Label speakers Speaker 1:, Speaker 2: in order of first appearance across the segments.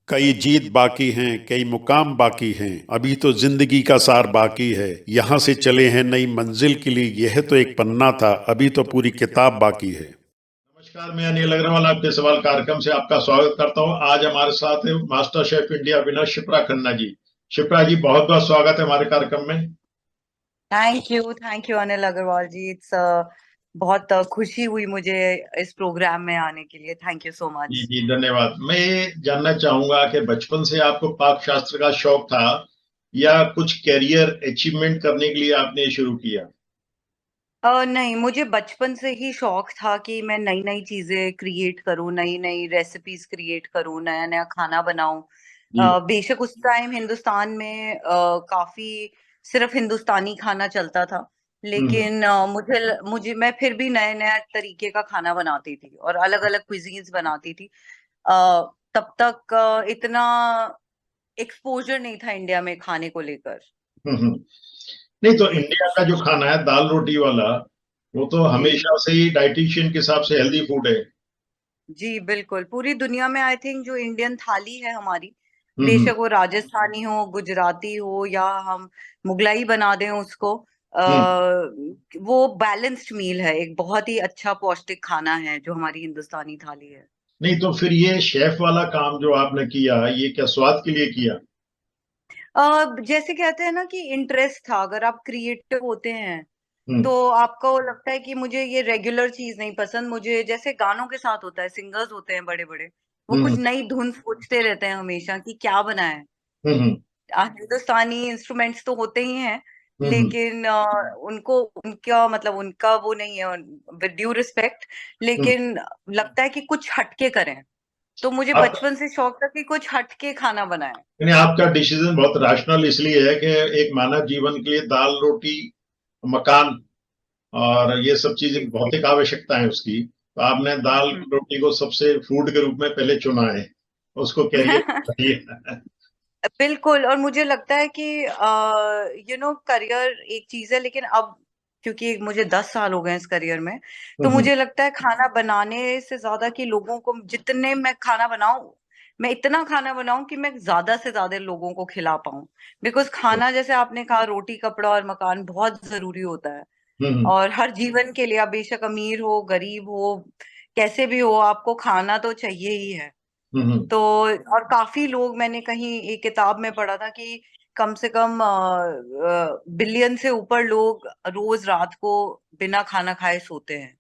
Speaker 1: कई जीत बाकी हैं, कई मुकाम बाकी हैं, अभी तो जिंदगी का सार बाकी है। यहाँ से चले हैं नई मंजिल के लिए, यह तो एक पन्ना था, अभी तो पूरी किताब बाकी है।
Speaker 2: नमस्कार, मैं अनिल अग्रवाल आपके सवाल कार्यक्रम से आपका स्वागत करता हूं। आज हमारे साथ है master chef India winner Shipra Khanna ji. Shipra ji, बहुत बहुत स्वागत है हमारे कार्यक्रम में।
Speaker 3: Thank you Anil Agarwal ji. It's बहुत खुशी हुई मुझे इस प्रोग्राम में आने के लिए। थैंक यू सो
Speaker 2: जी
Speaker 3: मच।
Speaker 2: जी, धन्यवाद। मैं ये जानना चाहूंगा कि बचपन से आपको पाक शास्त्र का शौक था या कुछ कैरियर अचीवमेंट करने के लिए आपने ये शुरू किया?
Speaker 3: नहीं, मुझे बचपन से ही शौक था कि मैं नई नई चीजें क्रिएट करूं, नई नई रेसिपीज क्रिएट करूं, नया नया खाना बनाऊं।
Speaker 2: जी।
Speaker 3: बेशक उस टाइम हिंदुस्तान में काफी सिर्फ हिंदुस्तानी खाना चलता था,
Speaker 2: हम्म।
Speaker 3: लेकिन मुझे मैं फिर भी नए नया तरीके का खाना बनाती थी और अलग अलग क्विजीन्स बनाती थी। तब तक इतना एक्सपोजर नहीं था इंडिया में खाने को लेकर।
Speaker 2: हम्म। नहीं तो इंडिया का जो खाना है दाल रोटी वाला, वो तो
Speaker 3: जी
Speaker 2: हमेशा से ही डाइटिशियन के हिसाब से हेल्दी फूड है।
Speaker 3: जी बिल्कुल, पूरी दुनिया में आई थिंक जो इंडियन थाली है हमारी,
Speaker 2: हम्म।
Speaker 3: बेशक वो राजस्थानी हो, गुजराती हो, या हम मुगलाई बना दें उसको,
Speaker 2: हम्म।
Speaker 3: वो बैलेंस्ड मील है। एक बहुत ही अच्छा पौष्टिक खाना है जो हमारी हिंदुस्तानी थाली है।
Speaker 2: नहीं तो फिर ये शेफ वाला काम जो आपने किया, ये क्या स्वाद के लिए किया?
Speaker 3: जैसे कहते हैं ना कि इंटरेस्ट था। अगर आप क्रिएटिव होते हैं
Speaker 2: हम्म।
Speaker 3: तो आपको लगता है कि मुझे ये रेगुलर चीज नहीं पसंद। मुझे जैसे गानों के साथ होता है, सिंगर्स होते हैं बड़े बड़े, वो कुछ
Speaker 2: हम्म।
Speaker 3: नई धुन सोचते रहते हैं हमेशा कि क्या बनाएं।
Speaker 2: हम्म।
Speaker 3: हिंदुस्तानी इंस्ट्रूमेंट्स तो होते ही हैं,
Speaker 2: हम्म।
Speaker 3: लेकिन उनको उनका मतलब उनका वो नहीं है, विद ड्यू रिस्पेक्ट।
Speaker 2: हम्म।
Speaker 3: लेकिन लगता है कि कुछ हटके करें, तो मुझे
Speaker 2: आप
Speaker 3: बचपन से शौक था कि कुछ हटके खाना बनाएं।
Speaker 2: यानी आपका डिसीजन बहुत रैशनल इसलिए है कि एक मानव जीवन के लिए दाल रोटी, मकान और ये सब चीजें
Speaker 3: जी
Speaker 2: भौतिक आवश्यकता है उसकी, तो आपने दाल
Speaker 3: हम्म।
Speaker 2: रोटी को सबसे फूड के रूप में पहले चुना है, उसको कैरियर बनाइए।
Speaker 3: बिल्कुल। और मुझे लगता है कि करियर एक चीज है, लेकिन अब क्योंकि मुझे 10 साल हो गए इस करियर में, तो
Speaker 2: हम्म।
Speaker 3: मुझे लगता है खाना बनाने से ज्यादा कि लोगों को जितने मैं खाना बनाऊं, मैं इतना खाना बनाऊं कि मैं ज्यादा से ज्यादा लोगों को खिला पाऊं। बिकॉज खाना, जैसे आपने कहा, रोटी कपड़ा और मकान बहुत जरूरी होता है।
Speaker 2: हम्म।
Speaker 3: और हर जीवन के लिए, आप बेशक अमीर हो गरीब हो, कैसे भी हो, आपको खाना तो चाहिए ही है।
Speaker 2: हम्म।
Speaker 3: तो और काफी लोग, मैंने कहीं एक किताब में पढ़ा था कि कम से कम बिलियन से ऊपर लोग रोज रात को बिना खाना खाए सोते हैं।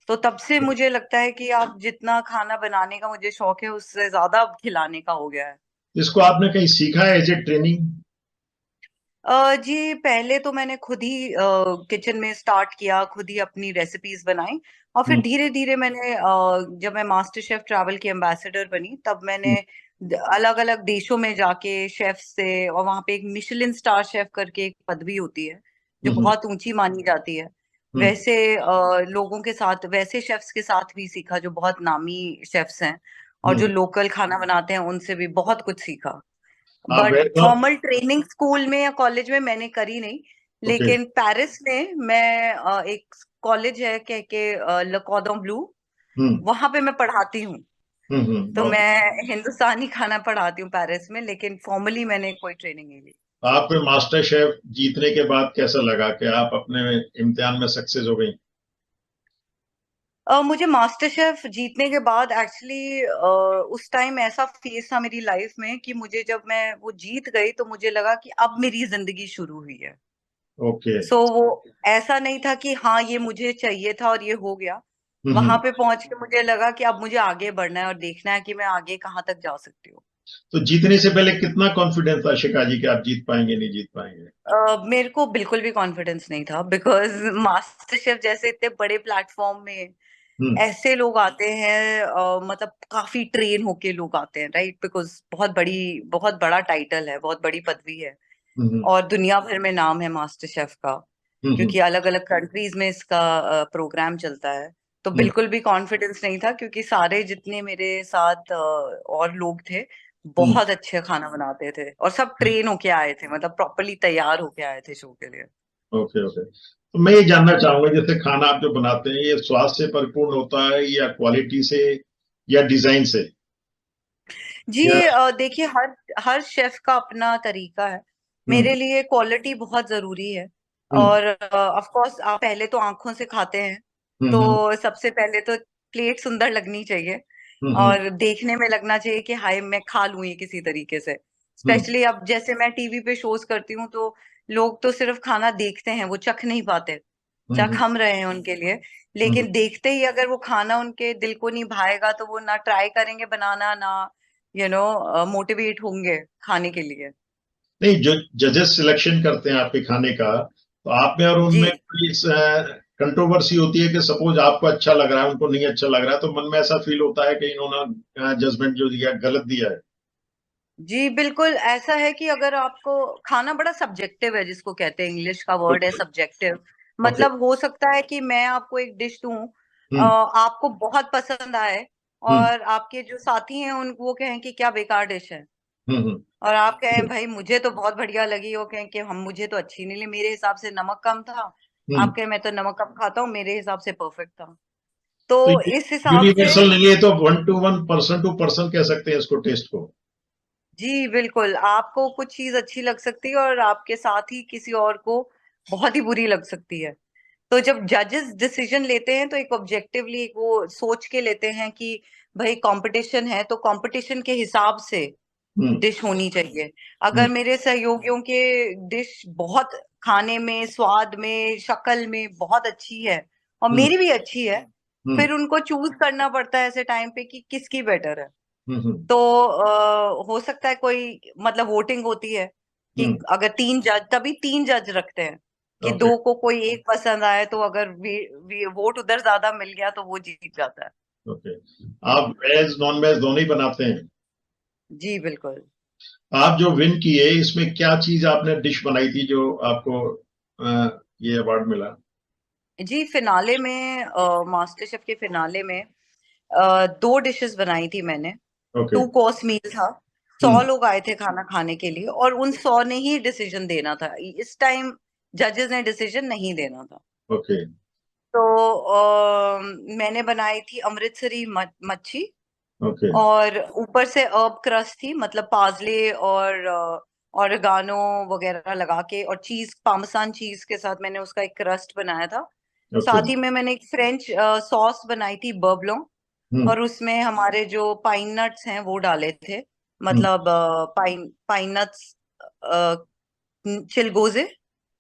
Speaker 3: तो तब से मुझे लगता है कि आप जितना खाना बनाने का मुझे शौक है, उससे ज्यादा अब खिलाने का हो गया है।
Speaker 2: इसको आपने कहीं सीखा है एज ए ट्रेनिंग?
Speaker 3: जी, पहले तो मैंने खुद ही किचन में स्टार्ट किया, खुद ही अपनी रेसिपीज बनाई। और फिर
Speaker 2: हम्म।
Speaker 3: धीरे धीरे मैंने जब मैं मास्टर शेफ ट्रैवल की एम्बेसडर बनी, तब मैंने अलग अलग देशों में जाके शेफ से, और वहां पे एक मिशेलिन स्टार शेफ करके एक पदवी होती है जो
Speaker 2: हम्म।
Speaker 3: बहुत ऊंची मानी जाती है,
Speaker 2: हम्म।
Speaker 3: वैसे लोगों के साथ, वैसे शेफ्स के साथ भी सीखा जो बहुत नामी शेफ्स हैं। और जो
Speaker 2: हम्म।
Speaker 3: लोकल खाना बनाते हैं उनसे भी बहुत कुछ सीखा।
Speaker 2: आप
Speaker 3: बट
Speaker 2: गए तो?
Speaker 3: फॉर्मल ट्रेनिंग स्कूल में या कॉलेज में मैंने करी नहीं।
Speaker 2: ओके।
Speaker 3: लेकिन पेरिस में मैं एक कॉलेज है कह के, ले कॉर्डन ब्लू,
Speaker 2: हम्म।
Speaker 3: वहां पे मैं पढ़ाती हूँ। तो
Speaker 2: बहुत।
Speaker 3: मैं हिंदुस्तानी खाना पढ़ाती हूँ पेरिस में, लेकिन फॉर्मली मैंने कोई ट्रेनिंग नहीं ली।
Speaker 2: आपको मास्टर शेफ जीतने के बाद कैसा लगा कि आप अपने इम्तिहान में सक्सेस हो गई?
Speaker 3: मुझे मास्टर शेफ जीतने के बाद एक्चुअली उस टाइम ऐसा फेज था मेरी लाइफ में कि मुझे, जब मैं वो जीत गई, तो मुझे लगा कि अब मेरी जिंदगी शुरू हुई है।
Speaker 2: ओके।
Speaker 3: वो ऐसा नहीं था कि हाँ ये मुझे चाहिए था और ये हो गया। वहां
Speaker 2: हम्म।
Speaker 3: पे पहुंच के मुझे लगा कि अब मुझे आगे बढ़ना है और देखना है कि मैं आगे कहाँ तक जा सकती हूँ।
Speaker 2: तो जीतने से पहले कितना कॉन्फिडेंस था शिखा जी कि आप जीत पाएंगे नहीं जीत पाएंगे?
Speaker 3: मेरे को बिल्कुल भी कॉन्फिडेंस नहीं था, बिकॉज मास्टर शेफ जैसे इतने बड़े प्लेटफॉर्म में
Speaker 2: हम्म।
Speaker 3: ऐसे लोग आते हैं, मतलब काफी ट्रेन होके लोग आते हैं, राइट? बिकॉज बहुत बड़ा टाइटल है, बहुत बड़ी पदवी है।
Speaker 2: हम्म।
Speaker 3: और दुनिया भर में नाम है मास्टर शेफ का,
Speaker 2: हम्म।
Speaker 3: क्योंकि अलग अलग कंट्रीज में इसका प्रोग्राम चलता है। तो
Speaker 2: हम्म।
Speaker 3: बिल्कुल भी कॉन्फिडेंस नहीं था, क्योंकि सारे जितने मेरे साथ और लोग थे,
Speaker 2: हम्म।
Speaker 3: बहुत अच्छे खाना बनाते थे और सब ट्रेन होके आए थे, मतलब प्रॉपरली तैयार होके आए थे शो के लिए।
Speaker 2: ओके ओके, तो मैं ये जानना चाहूंगा, जैसे खाना आप जो बनाते हैं ये स्वाद से परिपूर्ण होता है या क्वालिटी से या डिजाइन से?
Speaker 3: जी
Speaker 2: या
Speaker 3: देखिए, हर हर शेफ का अपना तरीका है।
Speaker 2: हम्म
Speaker 3: मेरे लिए क्वालिटी बहुत जरूरी है।
Speaker 2: हम्म
Speaker 3: और ऑफ कोर्स आप पहले तो आंखों से खाते हैं,
Speaker 2: हम्म
Speaker 3: तो सबसे पहले तो प्लेट सुंदर लगनी चाहिए
Speaker 2: हम्म
Speaker 3: और देखने में लगना चाहिए कि हाय मैं खा लूं ये किसी तरीके से।
Speaker 2: हम्म
Speaker 3: स्पेशली अब जैसे मैं टीवी पे शोज करती हूँ, तो लोग तो सिर्फ खाना देखते हैं, वो चख नहीं पाते। चख
Speaker 2: हम्म
Speaker 3: हम रहे हैं उनके लिए,
Speaker 2: हम्म।
Speaker 3: लेकिन देखते ही अगर वो खाना उनके दिल को नहीं भाएगा तो वो ना ट्राई करेंगे बनाना, ना मोटिवेट होंगे खाने के लिए।
Speaker 2: नहीं, जो जजेस सिलेक्शन करते हैं आपके खाने का, तो आप में और
Speaker 3: जी
Speaker 2: उनमें कोई कंट्रोवर्सी होती है कि सपोज आपको अच्छा लग रहा है, उनको नहीं अच्छा लग रहा है, तो मन में ऐसा फील होता है कि इन्होंने जजमेंट जो दिया गलत दिया है।
Speaker 3: जी बिल्कुल ऐसा है कि अगर आपको खाना बड़ा सब्जेक्टिव है, जिसको कहते हैं, इंग्लिश का वर्ड है
Speaker 2: ओके
Speaker 3: सब्जेक्टिव।
Speaker 2: ओके।
Speaker 3: मतलब हो सकता है कि मैं आपको एक डिश दूं,
Speaker 2: हम्म
Speaker 3: आपको बहुत पसंद आए,
Speaker 2: हम्म
Speaker 3: और आपके जो साथी हैं उन वो कहें कि क्या बेकार डिश है।
Speaker 2: हम्म।
Speaker 3: और आप कहें भाई मुझे तो बहुत बढ़िया लगी, वो कहें कि हम मुझे तो अच्छी नहीं लगी, मेरे हिसाब से नमक कम था।
Speaker 2: हम्म।
Speaker 3: आप कहें मैं तो नमक कम खाता हूँ, मेरे हिसाब से परफेक्ट था।
Speaker 2: तो
Speaker 3: तो इस हिसाब से
Speaker 2: यूनिवर्सल नहीं है, तो one two one, person to person कह सकते हैं इसको, टेस्ट को।
Speaker 3: जी बिल्कुल, आपको कुछ चीज अच्छी लग सकती है और आपके साथ ही किसी और को बहुत ही बुरी लग सकती है। तो जब जजेस डिसीजन लेते हैं तो एक ऑब्जेक्टिवली वो सोच के लेते हैं कि भाई कंपटीशन है, तो कंपटीशन के हिसाब से
Speaker 2: हम्म
Speaker 3: डिश होनी चाहिए।
Speaker 2: हम्म
Speaker 3: अगर मेरे सहयोगियों के डिश बहुत खाने में, स्वाद में, शक्ल में बहुत अच्छी है और
Speaker 2: हम्म
Speaker 3: मेरी भी अच्छी है,
Speaker 2: हम्म
Speaker 3: फिर उनको चूज करना पड़ता है ऐसे टाइम पे कि किसकी बेटर है।
Speaker 2: हम्म
Speaker 3: तो हो सकता है कोई, मतलब वोटिंग होती है कि
Speaker 2: हम्म।
Speaker 3: अगर तीन जज, तभी तीन जज रखते हैं कि
Speaker 2: ओके
Speaker 3: दो को कोई एक पसंद आए, तो अगर वोट उधर ज्यादा मिल गया तो वो जीत जाता है।
Speaker 2: ओके। आप वेज नॉन वेज दोनों ही बनाते हैं?
Speaker 3: जी बिल्कुल।
Speaker 2: आप जो विन किए, इसमें क्या चीज आपने डिश बनाई थी जो आपको ये अवार्ड मिला?
Speaker 3: जी फिनाले में, मास्टर शेफ के फिनाले में दो डिशेस बनाई थी मैंने।
Speaker 2: ओके।
Speaker 3: 2 कोर्स मील था। 100
Speaker 2: हम्म।
Speaker 3: लोग आए थे खाना खाने के लिए, और उन 100 ने ही डिसीजन देना था इस टाइम। जजेस ने डिसीजन नहीं देना था।
Speaker 2: ओके।
Speaker 3: तो मैंने बनाई थी अमृतसरी मच्छी,
Speaker 2: ओके।
Speaker 3: और ऊपर से अर्ब क्रस्ट थी, मतलब पार्सले और ऑरिगानो वगैरह लगा के, और चीज, पार्मेसान चीज के साथ मैंने उसका एक क्रस्ट बनाया था।
Speaker 2: ओके।
Speaker 3: साथ ही में मैंने एक फ्रेंच सॉस बनाई थी, बर्बलों।
Speaker 2: हम्म
Speaker 3: और उसमें हमारे जो पाइन नट्स हैं वो डाले थे,
Speaker 2: हम्म
Speaker 3: मतलब पाइन पाइन नट्स, चिलगोजे,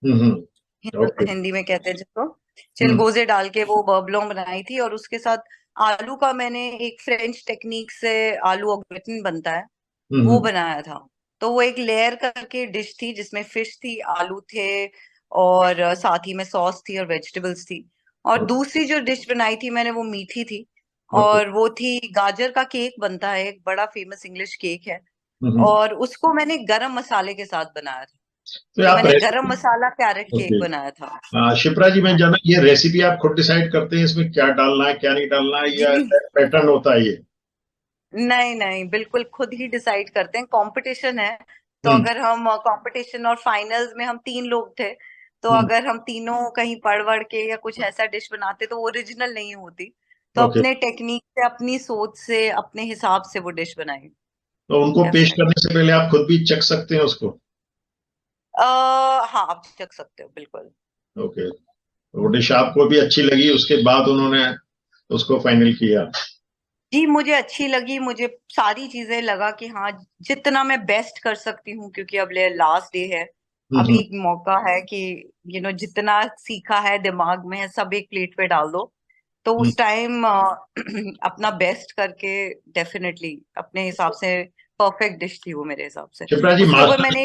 Speaker 2: ओके।
Speaker 3: हिंदी में कहते हैं जिसको,
Speaker 2: हम्म
Speaker 3: चिलगोजे डाल के वो बर्बलों बनाई थी। और उसके साथ आलू का मैंने एक फ्रेंच टेक्निक से आलू ऑगवेटिन बनता है, वो
Speaker 2: हम्म।
Speaker 3: बनाया था। तो वो एक लेयर करके डिश थी जिसमें फिश थी, आलू थे, और साथ ही में सॉस थी और वेजिटेबल्स थी। और दूसरी जो डिश बनाई थी मैंने, वो मीठी थी,
Speaker 2: ओके।
Speaker 3: और वो थी गाजर का केक बनता है, एक बड़ा फेमस इंग्लिश केक है।
Speaker 2: हम्म।
Speaker 3: और उसको मैंने गरम मसाले के साथ बनाया था।
Speaker 2: तो
Speaker 3: तो
Speaker 2: आप
Speaker 3: मैंने गरम
Speaker 2: रेसिपी,
Speaker 3: मसाला कैरेट केक
Speaker 2: ओके,
Speaker 3: बनाया था।
Speaker 2: शिप्रा जी, मैं जाना, ये रेसिपी आप खुद डिसाइड करते हैं इसमें क्या डालना है क्या नहीं डालना है, या
Speaker 3: जी
Speaker 2: पैटर्न होता है ये?
Speaker 3: नहीं नहीं, बिल्कुल खुद ही डिसाइड करते हैं। कंपटीशन है, तो
Speaker 2: हम्म
Speaker 3: अगर हम कंपटीशन और फाइनल्स में हम 3 लोग थे, तो
Speaker 2: हम्म।
Speaker 3: अगर हम तीनों कहीं पढ़ वढ़ के या कुछ ऐसा डिश बनाते तो वो ओरिजिनल नहीं होती। तो
Speaker 2: ओके।
Speaker 3: अपने टेक्निक से, अपनी सोच से, अपने हिसाब से वो डिश बनाई।
Speaker 2: तो उनको पेश
Speaker 3: डेफिनेटली।
Speaker 2: करने से पहले आप खुद भी चख सकते हैं उसको?
Speaker 3: हाँ, आप चख सकते हो बिल्कुल।
Speaker 2: ओके। वो डिश आपको भी अच्छी लगी, उसके बाद उन्होंने उसको फाइनल किया?
Speaker 3: जी मुझे अच्छी लगी, मुझे सारी चीजें लगा कि हाँ, जितना मैं बेस्ट कर सकती हूँ, क्योंकि अब लास्ट डे है। अभी
Speaker 2: हम्म
Speaker 3: एक मौका है कि जितना सीखा है, दिमाग में है, सब एक प्लेट पे डाल दो। तो
Speaker 2: हम्म।
Speaker 3: उस टाइम अपना बेस्ट करके, डेफिनेटली अपने हिसाब से परफेक्ट डिश थी वो मेरे हिसाब से।
Speaker 2: शिप्रा जी,
Speaker 3: उसके ऊपर
Speaker 2: मास्टर,
Speaker 3: मैंने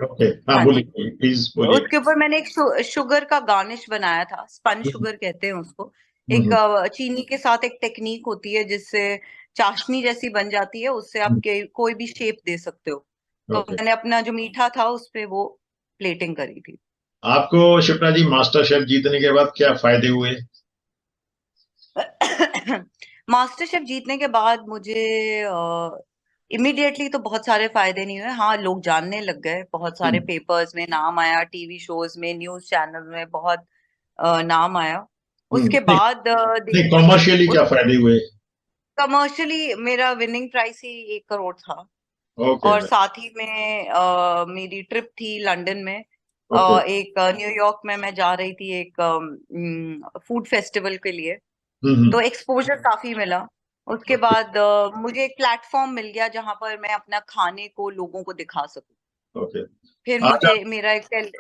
Speaker 2: ओके, हाँ
Speaker 3: हाँ जी,
Speaker 2: बोलिए प्लीज बोलिए।
Speaker 3: उसके ऊपर मैंने एक शुगर का गार्निश बनाया था, स्पंज
Speaker 2: हम्म
Speaker 3: शुगर कहते हैं उसको। एक
Speaker 2: हम्म
Speaker 3: चीनी के साथ एक टेक्निक होती है जिससे चाशनी जैसी बन जाती है, उससे आप कोई भी शेप दे सकते हो। तो
Speaker 2: ओके।
Speaker 3: मैंने अपना जो मीठा था उस पे वो प्लेटिंग करी थी।
Speaker 2: आपको शिप्रा जी मास्टर शेफ जीतने के बाद क्या फायदे हुए?
Speaker 3: मास्टर शेफ जीतने के बाद मुझे इमिडिएटली तो बहुत सारे फायदे नहीं हुए। हाँ, लोग जानने लग गए, बहुत सारे
Speaker 2: हम्म।
Speaker 3: पेपर्स में नाम आया, टीवी शोज में, न्यूज चैनल में बहुत नाम आया। उसके
Speaker 2: नहीं
Speaker 3: बाद
Speaker 2: नहीं, कॉमर्शियली क्या फायदे हुए?
Speaker 3: कमर्शियली मेरा विनिंग प्राइस ही 1 करोड़ था।
Speaker 2: ओके
Speaker 3: और साथ ही में मेरी ट्रिप थी लंदन में,
Speaker 2: ओके
Speaker 3: एक न्यूयॉर्क में मैं जा रही थी एक फूड फेस्टिवल के लिए,
Speaker 2: हम्म
Speaker 3: तो एक्सपोजर काफी मिला। उसके
Speaker 2: ओके
Speaker 3: बाद मुझे एक प्लेटफॉर्म मिल गया जहां पर मैं अपना खाने को लोगों को दिखा सकूं।
Speaker 2: ओके
Speaker 3: फिर
Speaker 2: आज
Speaker 3: मुझे
Speaker 2: आप
Speaker 3: मेरा एक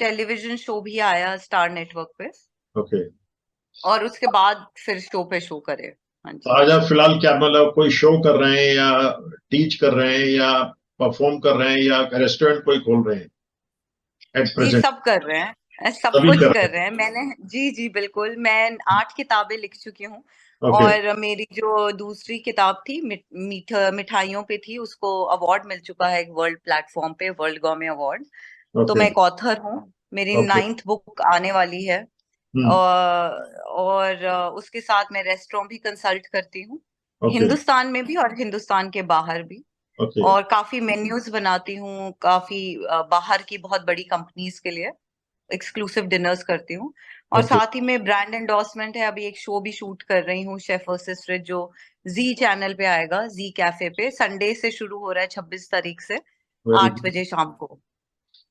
Speaker 3: टेलीविजन शो भी आया स्टार नेटवर्क पे,
Speaker 2: ओके
Speaker 3: और उसके बाद फिर शो पे शो करे। हाँ
Speaker 2: तो
Speaker 3: जी।
Speaker 2: आज आप फिलहाल क्या मतलब कोई शो कर रहे हैं या टीच कर रहे हैं या परफॉर्म कर रहे हैं या रेस्टोरेंट कोई खोल रहे हैं एट
Speaker 3: जी
Speaker 2: प्रेजेंट?
Speaker 3: सब कर रहे हैं, सब
Speaker 2: सभी
Speaker 3: कुछ
Speaker 2: कर रहे
Speaker 3: कर रहे हैं। मैंने जी जी बिल्कुल, मैं 8 किताबें लिख चुकी हूँ।
Speaker 2: हैं। ओके
Speaker 3: और मेरी जो दूसरी किताब थी मिठाइयों पे थी, उसको अवार्ड मिल चुका है एक वर्ल्ड प्लेटफॉर्म पे, वर्ल्ड गॉर्मे अवार्ड। तो
Speaker 2: ओके
Speaker 3: मैं एक ऑथर हूँ, मेरी
Speaker 2: ओके
Speaker 3: 9th बुक आने वाली है।
Speaker 2: हम्म
Speaker 3: और उसके साथ मैं रेस्टोरेंट भी कंसल्ट करती हूँ,
Speaker 2: ओके
Speaker 3: हिंदुस्तान में भी और हिंदुस्तान के बाहर भी।
Speaker 2: ओके
Speaker 3: और काफी मेन्यूज बनाती हूँ, काफी बाहर की बहुत बड़ी कंपनीज के लिए एक्सक्लूसिव डिनर्स करती हूँ। और
Speaker 2: ओके
Speaker 3: साथ ही में ब्रांड एंडोर्समेंट है, अभी एक शो भी शूट कर रही हूँ, शेफ वर्सेस रिच, जो जी चैनल पे आएगा, जी कैफे पे, संडे से शुरू हो रहा है 26 तारीख से
Speaker 2: वेरी
Speaker 3: 8
Speaker 2: गुड।
Speaker 3: बजे शाम को।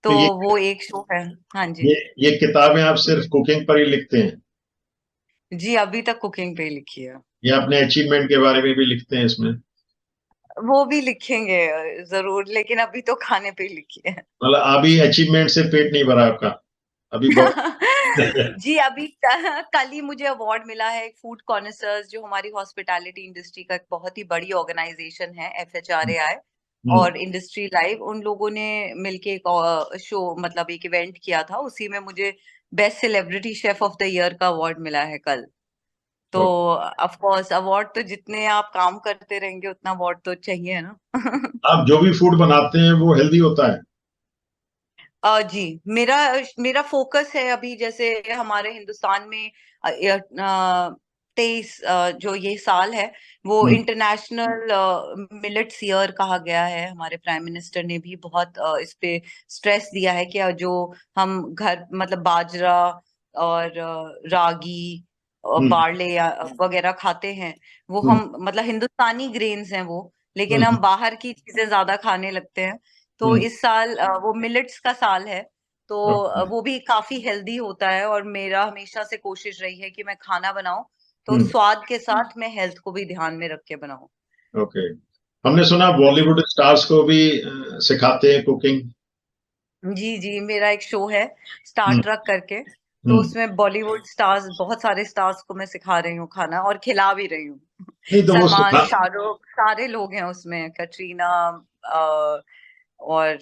Speaker 2: तो
Speaker 3: तो वो एक शो है। हाँ जी।
Speaker 2: ये किताबें आप सिर्फ कुकिंग पर ही लिखते हैं
Speaker 3: जी अभी तक कुकिंग पे ही लिखी है।
Speaker 2: या अपने अचीवमेंट के बारे में भी लिखते हैं इसमें?
Speaker 3: वो भी लिखेंगे जरूर, लेकिन अभी तो खाने पे ही लिखी है।
Speaker 2: मतलब अभी अचीवमेंट से पेट नहीं भरा आपका अभी बहुत?
Speaker 3: जी अभी कल ही मुझे अवार्ड मिला है एक फूड कॉन्सर्स, जो हमारी हॉस्पिटैलिटी इंडस्ट्री का एक बहुत ही बड़ी ऑर्गेनाइजेशन है, FHRAI
Speaker 2: हम्म
Speaker 3: और इंडस्ट्री लाइव, उन लोगों ने मिलके एक शो मतलब एक इवेंट किया था, उसी में मुझे best celebrity chef of the year का अवार्ड मिला है कल। तो
Speaker 2: ओके।
Speaker 3: ऑफ कोर्स अवार्ड तो जितने आप काम करते रहेंगे उतना अवार्ड तो चाहिए ना।
Speaker 2: आप जो भी फूड बनाते हैं वो हेल्दी होता है?
Speaker 3: जी मेरा मेरा फोकस है अभी, जैसे हमारे हिंदुस्तान में 23 जो ये साल है वो
Speaker 2: हम्म
Speaker 3: इंटरनेशनल मिलेट्स ईयर कहा गया है। हमारे प्राइम मिनिस्टर ने भी बहुत इस पे स्ट्रेस दिया है कि जो हम घर मतलब बाजरा और रागी और
Speaker 2: हम्म
Speaker 3: बार्ले वगैरह खाते हैं, वो
Speaker 2: हम्म
Speaker 3: हम मतलब हिंदुस्तानी ग्रेन्स हैं वो, लेकिन
Speaker 2: हम्म
Speaker 3: हम बाहर की चीजें ज्यादा खाने लगते हैं। तो
Speaker 2: हम्म
Speaker 3: इस साल वो मिलेट्स का साल है, तो
Speaker 2: ओके
Speaker 3: वो भी काफी हेल्दी होता है, और मेरा हमेशा से कोशिश रही है कि मैं खाना बनाऊं तो
Speaker 2: हम्म
Speaker 3: स्वाद के साथ मैं हेल्थ को भी ध्यान में रख के बनाऊं।
Speaker 2: ओके। हमने सुना बॉलीवुड स्टार्स को भी सिखाते हैं कुकिंग।
Speaker 3: जी जी मेरा एक शो है स्टार
Speaker 2: हम्म
Speaker 3: ट्रक करके, तो
Speaker 2: हम्म
Speaker 3: उसमें बॉलीवुड स्टार्स, बहुत सारे स्टार्स को मैं सिखा रही हूँ खाना और खिला भी रही हूँ।
Speaker 2: नहीं तो वो
Speaker 3: सलमान,
Speaker 2: सिखा
Speaker 3: शाहरुख, सारे लोग हैं उसमें, कटरीना, और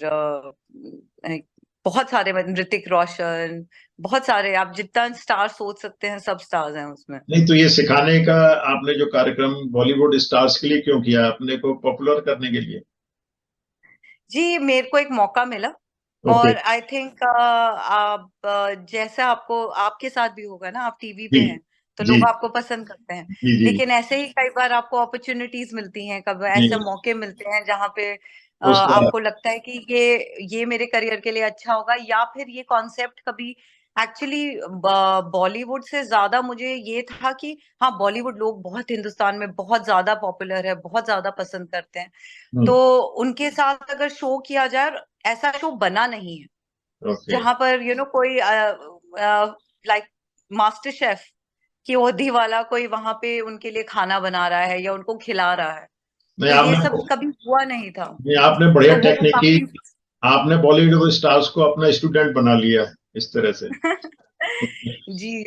Speaker 3: बहुत सारे ऋतिक रोशन, बहुत सारे, आप जितना स्टार सोच सकते हैं सब स्टार्स हैं उसमें।
Speaker 2: नहीं तो ये सिखाने का आपने जो कार्यक्रम बॉलीवुड स्टार्स के लिए क्यों किया? अपने को पॉपुलर करने के लिए?
Speaker 3: जी मेरे को एक मौका मिला,
Speaker 2: ओके
Speaker 3: और आई थिंक आप जैसा आपको आपके साथ भी होगा ना, आप टीवी पे
Speaker 2: जी
Speaker 3: हैं तो
Speaker 2: जी
Speaker 3: लोग आपको पसंद करते हैं,
Speaker 2: जी जी
Speaker 3: लेकिन ऐसे ही कई बार आपको अपॉर्चुनिटीज मिलती हैं, कभी ऐसे
Speaker 2: जी
Speaker 3: मौके मिलते हैं जहाँ पे
Speaker 2: उसका
Speaker 3: आपको लगता है कि ये मेरे करियर के लिए अच्छा होगा, या फिर ये कॉन्सेप्ट कभी एक्चुअली बॉलीवुड से ज्यादा मुझे ये था कि हाँ बॉलीवुड लोग बहुत हिंदुस्तान में बहुत ज्यादा पॉपुलर है, बहुत ज्यादा पसंद करते हैं, तो
Speaker 2: हम्म
Speaker 3: उनके साथ अगर शो किया जाए, और ऐसा शो बना नहीं है
Speaker 2: ओके।
Speaker 3: जहां पर कोई लाइक मास्टर शेफ की ओधी वाला कोई वहां पे उनके लिए खाना बना रहा है या उनको खिला रहा है,
Speaker 2: नहीं
Speaker 3: तो ये
Speaker 2: आपने
Speaker 3: सब कभी हुआ नहीं था।
Speaker 2: नहीं आपने बढ़िया
Speaker 3: तो वो
Speaker 2: टेक्निक की।
Speaker 3: काफी
Speaker 2: आपने बॉलीवुड स्टार्स को अपना स्टूडेंट बना लिया इस तरह से।
Speaker 3: जी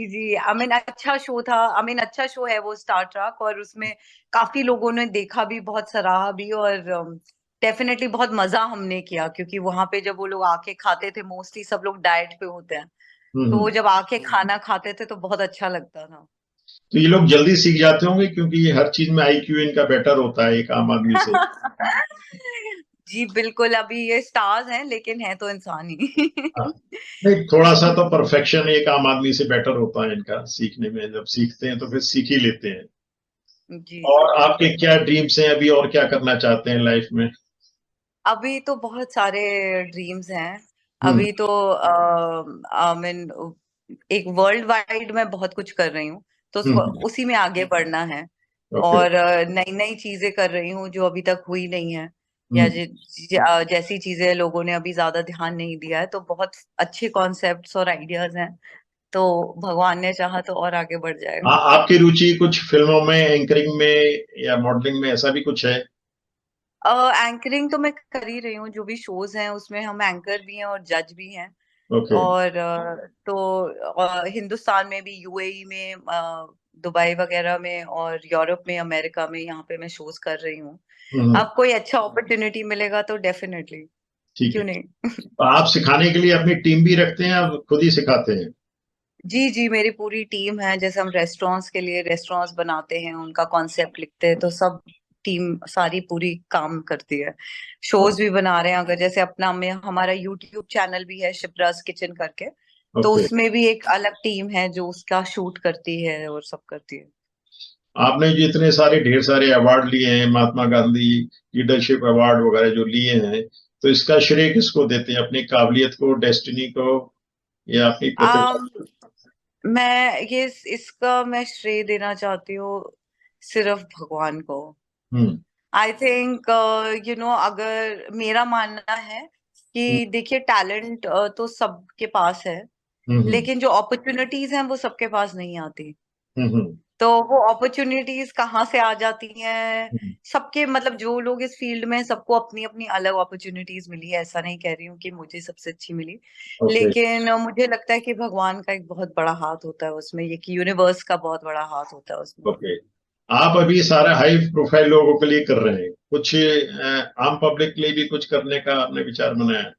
Speaker 3: जी आई मीन अच्छा शो था, आई मीन अच्छा शो है वो स्टार ट्रक, और उसमें काफी लोगों ने देखा भी, बहुत सराहा भी, और डेफिनेटली बहुत मजा हमने किया, क्योंकि वहां पे जब वो लोग आके खाते थे, मोस्टली सब लोग डाइट पे होते हैं, तो वो
Speaker 2: हम्म।
Speaker 3: जब आके खाना खाते थे तो बहुत अच्छा लगता था।
Speaker 2: तो ये लोग जल्दी सीख जाते होंगे क्योंकि ये हर चीज में आईक्यू इनका बेटर होता है एक आम आदमी से।
Speaker 3: जी बिल्कुल, अभी ये स्टार्स हैं लेकिन है तो इंसान ही।
Speaker 2: हाँ। नहीं थोड़ा सा तो परफेक्शन एक आम आदमी से बेटर होता है इनका सीखने में, जब सीखते हैं तो फिर सीख ही लेते हैं।
Speaker 3: जी जी
Speaker 2: और आपके
Speaker 3: बिल्कुल।
Speaker 2: क्या ड्रीम्स हैं अभी और क्या करना चाहते हैं लाइफ में?
Speaker 3: अभी तो बहुत सारे ड्रीम्स हैं।
Speaker 2: हम्म
Speaker 3: अभी तो आई मीन एक वर्ल्ड वाइड मैं बहुत कुछ कर रही हूँ, तो
Speaker 2: हम्म
Speaker 3: उसी में आगे बढ़ना है।
Speaker 2: ओके।
Speaker 3: और नई नई चीजें कर रही हूँ जो अभी तक हुई नहीं है, या
Speaker 2: हम्म।
Speaker 3: जैसी चीजें लोगों ने अभी ज्यादा ध्यान नहीं दिया है, तो बहुत अच्छे कॉन्सेप्ट्स और आइडियाज हैं। तो भगवान ने चाहा तो और आगे बढ़ जाएगा।
Speaker 2: आपकी रुचि कुछ फिल्मों में, एंकरिंग में या मॉडलिंग में, ऐसा भी कुछ है?
Speaker 3: एंकरिंग तो मैं कर ही रही हूँ, जो भी शोज हैं उसमें हम एंकर भी हैं और जज भी हैं।
Speaker 2: ओके।
Speaker 3: और हिंदुस्तान में भी, यूएई में, दुबई वगैरह में, और यूरोप में, अमेरिका में, यहाँ पे मैं शोज कर रही हूँ।
Speaker 2: हम्म।
Speaker 3: अब कोई अच्छा अपॉर्चुनिटी मिलेगा तो डेफिनेटली,
Speaker 2: ठीक है।
Speaker 3: क्यों नहीं।
Speaker 2: तो आप सिखाने के लिए अपनी टीम भी रखते हैं, आप खुद ही सिखाते हैं?
Speaker 3: जी जी, मेरी पूरी टीम है। जैसे हम रेस्टोरेंट्स के लिए रेस्टोरेंट्स बनाते हैं, उनका कॉन्सेप्ट लिखते हैं, तो सब टीम सारी पूरी काम करती है। शोज भी बना रहे हैं, अगर जैसे अपना में हमारा यूट्यूब चैनल भी है, शिप्राज किचन करके, तो
Speaker 2: ओके।
Speaker 3: उसमें भी एक अलग टीम है जो उसका शूट करती है और सब करती है।
Speaker 2: आपने जितने सारे ढेर सारे अवार्ड लिए हैं, महात्मा गांधी लीडरशिप अवार्ड वगैरह जो लिए हैं, तो इसका श्रेय किसको देते हैं? अपनी काबिलियत को, डेस्टिनी को, या अपनी प्रतिभा?
Speaker 3: आम मैं ये इसका मैं श्रेय देना चाहती हूँ सिर्फ भगवान को।
Speaker 2: हम्म।
Speaker 3: आई थिंक अगर मेरा मानना है
Speaker 2: हम्म।
Speaker 3: कि देखिए, टैलेंट तो सबके पास है,
Speaker 2: हम्म।
Speaker 3: लेकिन जो अपॉर्चुनिटीज हैं वो सबके पास नहीं आती।
Speaker 2: हम्म।
Speaker 3: तो वो अपॉर्चुनिटीज कहाँ से आ जाती हैं?
Speaker 2: हम्म।
Speaker 3: सबके मतलब जो लोग इस फील्ड में हैं, सबको अपनी अपनी अलग अपॉर्चुनिटीज मिली है। ऐसा नहीं कह रही हूँ कि मुझे सबसे अच्छी मिली,
Speaker 2: ओके।
Speaker 3: लेकिन मुझे लगता है कि भगवान का एक बहुत बड़ा हाथ होता है उसमें, ये कि यूनिवर्स का बहुत बड़ा हाथ होता है उसमें।
Speaker 2: ओके। आप अभी सारा हाई प्रोफाइल लोगों के लिए कर रहे हैं, कुछ आम पब्लिक के लिए भी कुछ करने का आपने विचार बनाया है?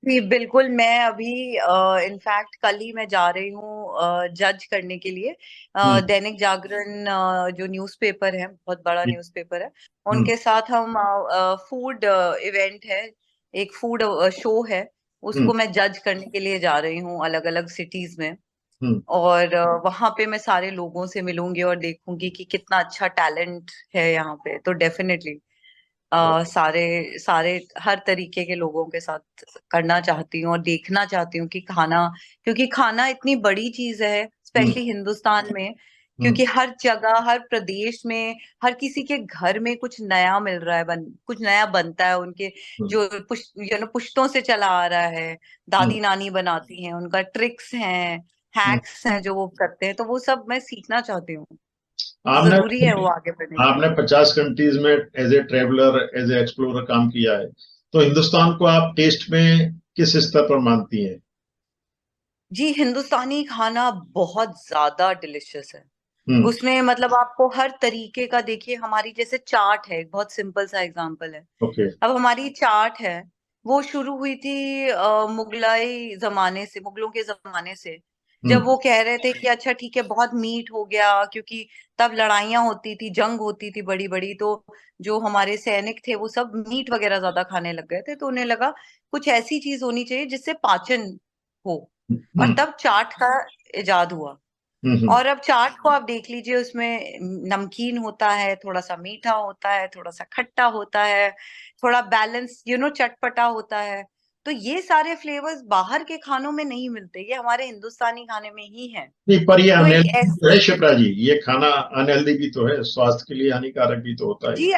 Speaker 3: जी बिल्कुल। मैं अभी इनफैक्ट कल ही मैं जा रही हूँ जज करने के लिए।
Speaker 2: हम्म।
Speaker 3: दैनिक जागरण जो न्यूज़पेपर है, बहुत बड़ा
Speaker 2: हम्म।
Speaker 3: न्यूज़पेपर है,
Speaker 2: हम्म।
Speaker 3: उनके साथ हम फूड इवेंट है, एक फूड शो है,
Speaker 2: हम्म।
Speaker 3: उसको मैं जज करने के लिए जा रही हूँ अलग अलग सिटीज में।
Speaker 2: हम्म।
Speaker 3: और वहां पे मैं सारे लोगों से मिलूंगी और देखूंगी कि कितना अच्छा टैलेंट है यहाँ पे। तो डेफिनेटली सारे सारे हर तरीके के लोगों के साथ करना चाहती हूँ और देखना चाहती हूँ कि खाना, क्योंकि खाना इतनी बड़ी चीज है
Speaker 2: हम्म।
Speaker 3: स्पेशली हिंदुस्तान में।
Speaker 2: हम्म।
Speaker 3: क्योंकि हर जगह, हर प्रदेश में, हर किसी के घर में कुछ नया मिल रहा है, कुछ नया बनता है उनके,
Speaker 2: हम्म।
Speaker 3: जो पुश्तों से चला आ रहा है।
Speaker 2: हम्म।
Speaker 3: दादी नानी बनाती हैं, उनका ट्रिक्स हैं,
Speaker 2: हम्म।
Speaker 3: हैक्स हैं जो वो करते हैं, तो वो सब मैं सीखना चाहती हूँ।
Speaker 2: आपने
Speaker 3: जरूरी है वो आगे बढ़ने के
Speaker 2: आपने
Speaker 3: लिए।
Speaker 2: 50 कंट्रीज में as a traveller, as a explorer काम किया है, तो हिंदुस्तान को आप टेस्ट में किस स्तर पर मानती हैं?
Speaker 3: जी, हिंदुस्तानी खाना बहुत ज्यादा डिलिशियस है।
Speaker 2: हम्म।
Speaker 3: उसमें मतलब आपको हर तरीके का, देखिए हमारी जैसे चाट है, एक बहुत सिंपल सा एग्जांपल है।
Speaker 2: ओके।
Speaker 3: अब हमारी चाट है, वो शुरू हुई थी मुगलाई जमाने से, मुगलों के जमाने से, जब
Speaker 2: हम्म।
Speaker 3: वो कह रहे थे कि अच्छा ठीक है, बहुत मीठ हो गया, क्योंकि तब लड़ाइयाँ होती थी, जंग होती थी बड़ी बड़ी, तो जो हमारे सैनिक थे वो सब मीट वगैरह ज्यादा खाने लग गए थे, तो उन्हें लगा कुछ ऐसी चीज होनी चाहिए जिससे पाचन हो। और
Speaker 2: हम्म।
Speaker 3: तब चाट का इजाद हुआ।
Speaker 2: हम्म।
Speaker 3: और अब चाट को आप देख लीजिए, उसमें नमकीन होता है, थोड़ा सा मीठा होता है, थोड़ा सा खट्टा होता है, थोड़ा बैलेंस चटपटा होता है। तो ये सारे फ्लेवर्स बाहर के खानों में नहीं मिलते, ये हमारे हिंदुस्तानी खाने में ही है।
Speaker 2: नहीं, पर ये
Speaker 3: तो एक
Speaker 2: अनहेल्दी तो है शिप्रा जी, ये खाना अनहेल्दी भी तो है, स्वास्थ्य के लिए हानिकारक भी तो होता है।
Speaker 3: जी,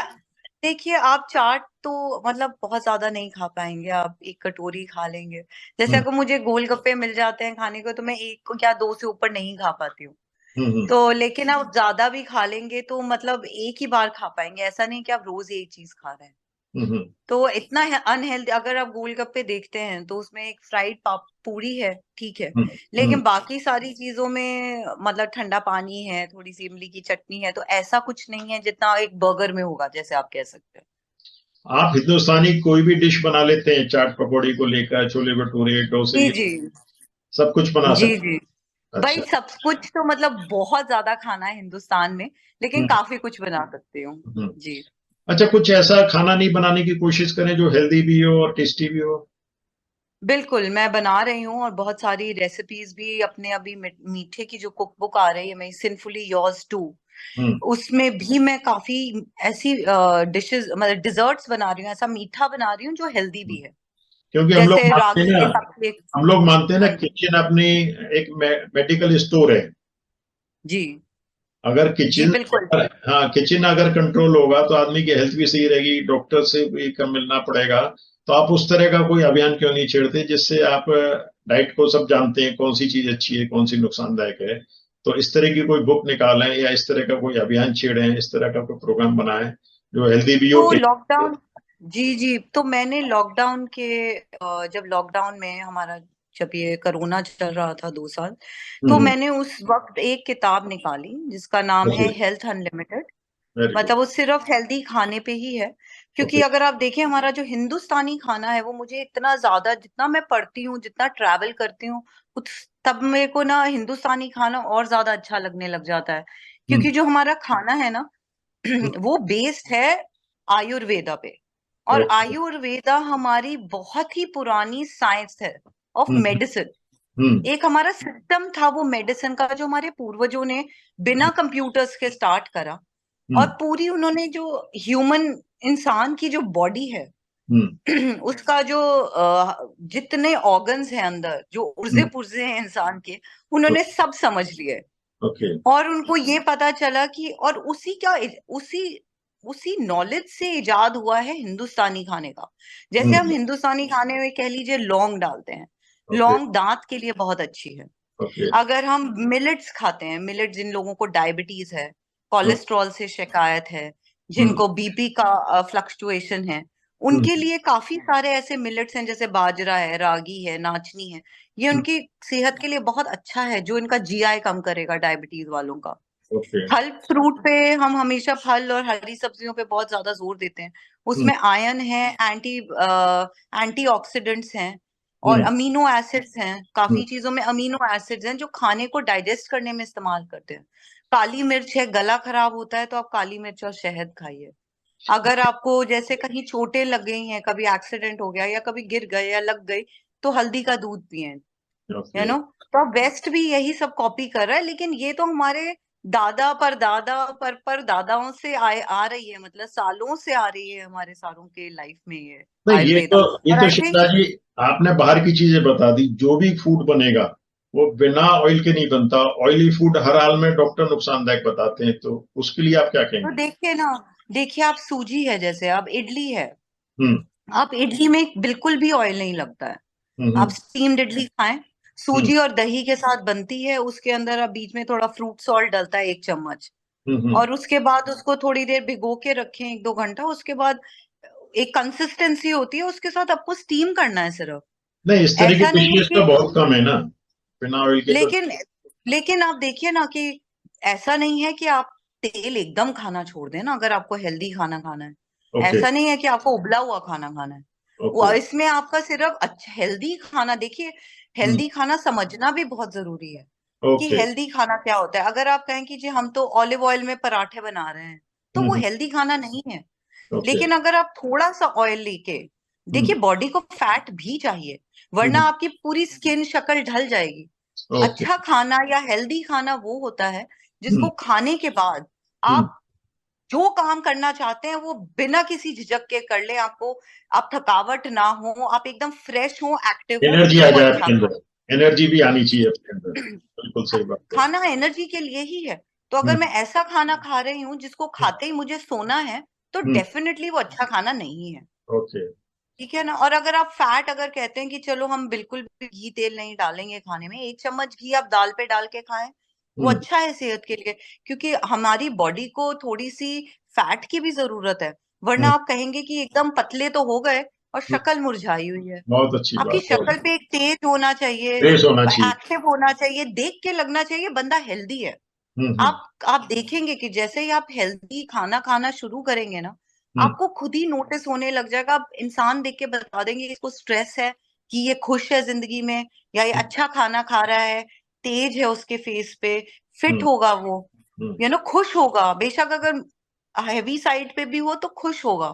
Speaker 3: देखिए आप चाट तो मतलब बहुत ज्यादा नहीं खा पाएंगे, आप एक कटोरी खा लेंगे। जैसे
Speaker 2: हम्म।
Speaker 3: अगर मुझे गोलगप्पे मिल जाते हैं खाने को, तो मैं एक या दो से ऊपर नहीं खा पाती हूँ।
Speaker 2: हम्म।
Speaker 3: तो लेकिन आप ज्यादा भी खा लेंगे तो मतलब एक ही बार खा पाएंगे, ऐसा नहीं कि आप रोज एक चीज खा रहे हैं।
Speaker 2: हम्म।
Speaker 3: तो इतना है अनहेल्दी। अगर आप गोलगप्पे देखते हैं तो उसमें एक फ्राइड पूरी है, ठीक है,
Speaker 2: हम्म। हम्म।
Speaker 3: लेकिन बाकी सारी चीजों में मतलब ठंडा पानी है, थोड़ी सी इमली की चटनी है, तो ऐसा कुछ नहीं है जितना एक बर्गर में होगा, जैसे आप कह सकते हैं।
Speaker 2: आप हिंदुस्तानी कोई भी डिश बना लेते हैं, चाट पकौड़ी को लेकर, छोले भटूरे, डोसे,
Speaker 3: जी जी
Speaker 2: सब कुछ बना
Speaker 3: जी
Speaker 2: सकते
Speaker 3: जी।
Speaker 2: हैं?
Speaker 3: भाई
Speaker 2: अच्छा।
Speaker 3: सब कुछ तो मतलब बहुत ज्यादा खाना है हिंदुस्तान में, लेकिन
Speaker 2: हम्म।
Speaker 3: काफी कुछ बना सकती हूँ।
Speaker 2: हम्म।
Speaker 3: जी
Speaker 2: अच्छा, कुछ ऐसा खाना नहीं बनाने की कोशिश करें जो हेल्दी भी हो और टेस्टी भी हो?
Speaker 3: बिल्कुल, मैं बना रही हूँ, और बहुत सारी रेसिपीज भी अपने अभी मीठे की जो कुक बुक आ रही है, मैं सिंफुली योर्स टू,
Speaker 2: हम्म।
Speaker 3: उसमें भी मैं काफी ऐसी डिशेस मतलब डिजर्ट्स बना रही हूँ, ऐसा मीठा बना रही हूँ जो हेल्दी भी है।
Speaker 2: क्योंकि हम लोग
Speaker 3: जैसे
Speaker 2: मानते हैं
Speaker 3: रागी
Speaker 2: ना,
Speaker 3: के कपकेक।
Speaker 2: हम लोग मानते हैं ना,
Speaker 3: हाँ जी
Speaker 2: किचन अपनी एक मेडिकल स्टोर है।
Speaker 3: जी
Speaker 2: अगर
Speaker 3: जी
Speaker 2: किचन,
Speaker 3: बिल्कुल।
Speaker 2: हाँ किचन अगर कंट्रोल होगा तो आदमी की हेल्थ भी सही रहेगी, डॉक्टर से भी कम मिलना पड़ेगा। तो आप उस तरह का कोई अभियान क्यों नहीं छेड़ते, जिससे आप डाइट को सब जानते हैं कौन सी चीज अच्छी है कौन सी नुकसानदायक है, तो इस तरह की कोई बुक निकालें या इस तरह का कोई अभियान छेड़ें, इस तरह का कोई प्रोग्राम बनाएं जो हेल्दी भी हो,
Speaker 3: तो
Speaker 2: टेस्टी भी
Speaker 3: लॉकडाउन, जी जी, तो मैंने लॉकडाउन के जब लॉकडाउन में हमारा, जब ये कोरोना चल रहा था 2 साल,
Speaker 2: हो।
Speaker 3: तो मैंने उस वक्त एक किताब निकाली जिसका नाम
Speaker 2: ओके,
Speaker 3: है हेल्थ अनलिमिटेड।
Speaker 2: Very good.
Speaker 3: मतलब वो सिर्फ हेल्दी खाने पे ही है, क्योंकि
Speaker 2: ओके।
Speaker 3: अगर आप देखें हमारा जो हिंदुस्तानी खाना है वो मुझे इतना ज्यादा, जितना मैं पढ़ती हूँ जितना ट्रैवल करती हूँ, तब मेरे को ना हिंदुस्तानी खाना और ज्यादा अच्छा लगने लग जाता है।
Speaker 2: हम्म
Speaker 3: क्योंकि जो हमारा खाना है ना
Speaker 2: हम्म,
Speaker 3: वो बेस्ड है आयुर्वेदा पे। और
Speaker 2: ओके।
Speaker 3: आयुर्वेदा हमारी बहुत ही पुरानी साइंस है ऑफ
Speaker 2: हम्म
Speaker 3: मेडिसिन।
Speaker 2: हम्म
Speaker 3: एक हमारा सिस्टम था वो मेडिसिन का, जो हमारे पूर्वजों ने बिना कंप्यूटर्स के स्टार्ट करा। और
Speaker 2: हम्म
Speaker 3: पूरी उन्होंने जो ह्यूमन, इंसान की जो बॉडी है
Speaker 2: हम्म
Speaker 3: उसका जो जितने ऑर्गन्स हैं अंदर, जो उर्जे
Speaker 2: हम्म,
Speaker 3: पुर्जे हैं इंसान के, उन्होंने सब समझ लिए।
Speaker 2: ओके।
Speaker 3: और उनको ये पता चला कि, और उसी उसी नॉलेज से इजाद हुआ है हिंदुस्तानी खाने का। जैसे हम
Speaker 2: हम्म,
Speaker 3: हिंदुस्तानी खाने में कह लीजिए लौंग डालते हैं,
Speaker 2: ओके
Speaker 3: लौंग दांत के लिए बहुत अच्छी है।
Speaker 2: ओके।
Speaker 3: अगर हम मिलेट्स खाते हैं, मिलेट जिन लोगों को डायबिटीज है,
Speaker 2: हम्म
Speaker 3: कोलेस्ट्रॉल से शिकायत है,
Speaker 2: हम्म
Speaker 3: जिनको बीपी का फ्लक्चुएशन है, उनके लिए काफी सारे ऐसे मिलेट्स हैं, जैसे बाजरा है, रागी है, नाचनी है। ये
Speaker 2: हम्म,
Speaker 3: उनकी सेहत के लिए बहुत अच्छा है, जो इनका जीआई कम करेगा डायबिटीज वालों का।
Speaker 2: ओके।
Speaker 3: फल फ्रूट पे हम हमेशा फल और हरी सब्जियों पे बहुत ज्यादा जोर देते हैं।
Speaker 2: हम्म
Speaker 3: उसमें आयरन है, एंटीऑक्सीडेंट्स हैं, और
Speaker 2: हम्म
Speaker 3: अमीनो एसिड्स हैं।
Speaker 2: हम्म,
Speaker 3: काफी चीजों में अमीनो एसिड्स हैं जो खाने को डाइजेस्ट करने में इस्तेमाल करते हैं। काली मिर्च है, गला खराब होता है तो आप काली मिर्च और शहद खाइए। अगर आपको जैसे कहीं चोटें लग गई हैं, कभी एक्सीडेंट हो गया या कभी गिर गए या लग गई, तो हल्दी का दूध पिए।
Speaker 2: ओके।
Speaker 3: तो अब वेस्ट भी यही सब कॉपी कर रहा है, लेकिन ये तो हमारे दादा परदादा पर दादाओं से आ रही है, मतलब सालों से आ रही है हमारे सारों के लाइफ में ये
Speaker 2: नहीं,
Speaker 3: आयुर्वेदा।
Speaker 2: ये
Speaker 3: और
Speaker 2: तो
Speaker 3: आई थिंक,
Speaker 2: शिमला जी, आपने बाहर की चीजें बता दी। जो भी फूड बनेगा वो बिना ऑयल के नहीं बनता। ऑयली फूड हर हाल में डॉक्टर नुकसानदायक बताते हैं, तो उसके लिए आप क्या
Speaker 3: तो
Speaker 2: कहेंगे?
Speaker 3: देखिए ना, देखिए आप सूजी है, जैसे अब इडली है,
Speaker 2: हम्म
Speaker 3: आप इडली में बिल्कुल भी ऑयल नहीं लगता है। आप
Speaker 2: हम्म
Speaker 3: स्टीम्ड इडली खाएं,
Speaker 2: हम्म
Speaker 3: सूजी और दही के साथ बनती है, उसके अंदर अब बीच में थोड़ा फ्रूट सॉल्ट डलता है 1 चम्मच।
Speaker 2: हम्म।
Speaker 3: और उसके बाद उसको थोड़ी देर भिगो के रखें, 1-2 घंटा, उसके बाद एक कंसिस्टेंसी होती है, उसके साथ आपको स्टीम करना है सिर्फ।
Speaker 2: नहीं, इस तरह की
Speaker 3: ऐसा नहीं है
Speaker 2: डिशेस तो
Speaker 3: कि,
Speaker 2: बहुत कम है ना, बिना ऑयल के तो।
Speaker 3: लेकिन लेकिन आप देखिए ना कि ऐसा नहीं है कि आप तेल एकदम खाना छोड़ दें ना, अगर आपको हेल्दी खाना खाना है।
Speaker 2: ओके
Speaker 3: ऐसा नहीं है कि आपको उबला हुआ खाना खाना है। वो
Speaker 2: ओके।
Speaker 3: इसमें आपका सिर्फ अच्छा हेल्दी खाना, देखिए
Speaker 2: हम्म
Speaker 3: हेल्दी खाना समझना भी बहुत जरूरी है कि
Speaker 2: ओके।
Speaker 3: हेल्दी खाना क्या होता है। अगर आप कहें कि जी हम तो ऑलिव ऑयल में पराठे बना रहे हैं, तो वो
Speaker 2: हम्म
Speaker 3: हेल्दी खाना नहीं है।
Speaker 2: ओके।
Speaker 3: लेकिन अगर आप थोड़ा सा ऑयल लेके, देखिए
Speaker 2: हम्म
Speaker 3: बॉडी को फैट भी चाहिए, वरना
Speaker 2: हम्म
Speaker 3: आपकी पूरी स्किन शक्ल ढल जाएगी।
Speaker 2: ओके।
Speaker 3: अच्छा खाना या हेल्दी खाना वो होता है
Speaker 2: हम्म
Speaker 3: जिसको खाने के बाद
Speaker 2: हम्म।
Speaker 3: आप जो काम करना चाहते हैं वो बिना किसी झिझक के कर लें। आपको, आप थकावट ना हो, आप एकदम फ्रेश हो, एक्टिव हो,
Speaker 2: एनर्जी
Speaker 3: तो
Speaker 2: आ
Speaker 3: वो
Speaker 2: जाए
Speaker 3: अच्छा
Speaker 2: आपके अंदर, एनर्जी भी आनी चाहिए अपने अंदर। बिल्कुल सही बात है।
Speaker 3: खाना एनर्जी के लिए ही है। तो अगर मैं
Speaker 2: हम्म
Speaker 3: ऐसा खाना खा रही हूँ जिसको खाते ही मुझे सोना है, तो
Speaker 2: हम्म
Speaker 3: डेफिनेटली वो अच्छा खाना नहीं है।
Speaker 2: ओके।
Speaker 3: ठीक है ना। और अगर आप फैट, अगर कहते हैं कि चलो हम बिल्कुल भी घी तेल नहीं डालेंगे खाने में, 1 चम्मच घी आप दाल पे डाल के खाएं, वो
Speaker 2: हम्म
Speaker 3: अच्छा है सेहत के लिए। क्योंकि हमारी बॉडी को थोड़ी सी फैट की भी जरूरत है, वरना
Speaker 2: हम्म
Speaker 3: आप कहेंगे कि एकदम पतले तो हो गए और
Speaker 2: हम्म,
Speaker 3: शक्ल मुरझाई हुई है।
Speaker 2: बहुत अच्छी
Speaker 3: आपकी
Speaker 2: बात,
Speaker 3: शक्ल
Speaker 2: बहुत
Speaker 3: पे एक तेज होना चाहिए,
Speaker 2: फ्रेश होना चाहिए।
Speaker 3: एक्टिव होना चाहिए, देख के लगना चाहिए बंदा हेल्दी है।
Speaker 2: हम्म।
Speaker 3: आप देखेंगे कि जैसे ही आप हेल्दी खाना खाना शुरू करेंगे ना,
Speaker 2: हम्म
Speaker 3: आपको खुद ही नोटिस होने लग जाएगा। आप इंसान देख के बता देंगे इसको स्ट्रेस है, कि ये खुश है जिंदगी में, या ये
Speaker 2: हम्म
Speaker 3: अच्छा खाना खा रहा है, तेज है उसके फेस पे, फिट
Speaker 2: हम्म
Speaker 3: होगा वो,
Speaker 2: हम्म,
Speaker 3: खुश होगा। बेशक अगर हैवी साइड पे भी हो तो खुश होगा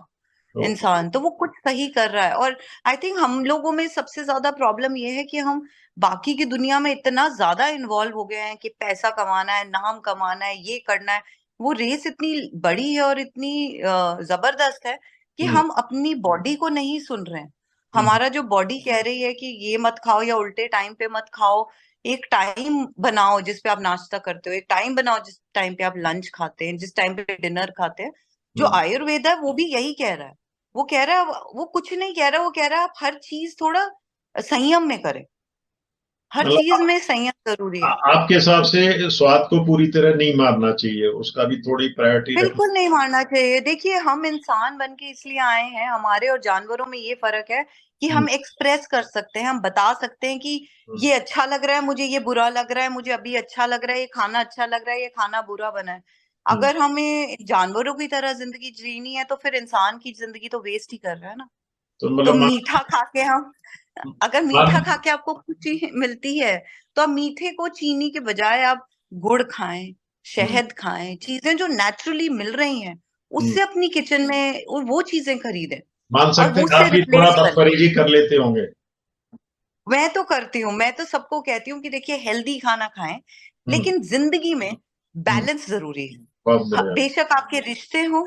Speaker 2: ओके।
Speaker 3: इंसान, तो वो कुछ सही कर रहा है। और आई थिंक हम लोगों में सबसे ज्यादा प्रॉब्लम ये है कि हम बाकी की दुनिया में इतना ज्यादा इन्वॉल्व हो गए हैं कि पैसा कमाना है, नाम कमाना है, ये करना है। वो रेस इतनी बड़ी है और इतनी जबरदस्त है कि
Speaker 2: हम्म
Speaker 3: हम अपनी बॉडी को नहीं सुन रहे हैं।
Speaker 2: हम्म
Speaker 3: हमारा जो बॉडी कह रही है कि ये मत खाओ या उल्टे टाइम पे मत खाओ, एक टाइम बनाओ जिस पे आप नाश्ता करते हो, एक टाइम बनाओ जिस टाइम पे आप लंच खाते हैं, जिस टाइम पे डिनर खाते हैं। जो आयुर्वेद है वो भी यही कह रहा है। वो कह रहा है, वो कुछ नहीं कह रहा, वो कह रहा है आप हर चीज थोड़ा संयम में करें, हर चीज
Speaker 2: मतलब
Speaker 3: में संयम जरूरी है।
Speaker 2: आपके हिसाब से स्वाद को पूरी तरह नहीं मारना चाहिए, उसका भी थोड़ी प्रायोरिटी रखनी।
Speaker 3: बिल्कुल नहीं मारना चाहिए। देखिए, हम इंसान बन के इसलिए आए हैं, हमारे और जानवरों में ये फर्क है कि
Speaker 2: हम्म,
Speaker 3: हम एक्सप्रेस कर सकते हैं, हम बता सकते हैं कि
Speaker 2: हम्म,
Speaker 3: ये अच्छा लग रहा है मुझे, ये बुरा लग रहा है मुझे, अभी अच्छा लग रहा है, ये खाना अच्छा लग रहा है, ये खाना बुरा बना है।
Speaker 2: हम्म।
Speaker 3: अगर हमें जानवरों की तरह जिंदगी जीनी है तो फिर इंसान की जिंदगी तो वेस्ट ही कर रहा है ना।
Speaker 2: तो
Speaker 3: तो
Speaker 2: मतलब
Speaker 3: मीठा खा के हम, अगर मीठा
Speaker 2: मान
Speaker 3: खा के आपको खुशी मिलती है तो आप मीठे को चीनी के बजाय आप गुड़ खाएं,
Speaker 2: हम्म,
Speaker 3: शहद खाएं, चीजें जो नेचुरली मिल रही हैं
Speaker 2: हम्म।
Speaker 3: उससे अपनी किचन में वो चीजें खरीदें
Speaker 2: मान
Speaker 3: और
Speaker 2: सकते
Speaker 3: वो
Speaker 2: हैं
Speaker 3: उससे
Speaker 2: आप भी थोड़ा
Speaker 3: रिप्लेस
Speaker 2: बहुत
Speaker 3: करें।
Speaker 2: परहेज कर लेते होंगे।
Speaker 3: मैं तो करती हूँ, मैं तो सबको कहती हूँ कि देखिए हेल्दी खाना खाएं,
Speaker 2: हम्म,
Speaker 3: लेकिन जिंदगी में
Speaker 2: हम्म।
Speaker 3: बैलेंस जरूरी है।
Speaker 2: बहुत बढ़िया।
Speaker 3: बेशक आपके रिश्ते हो,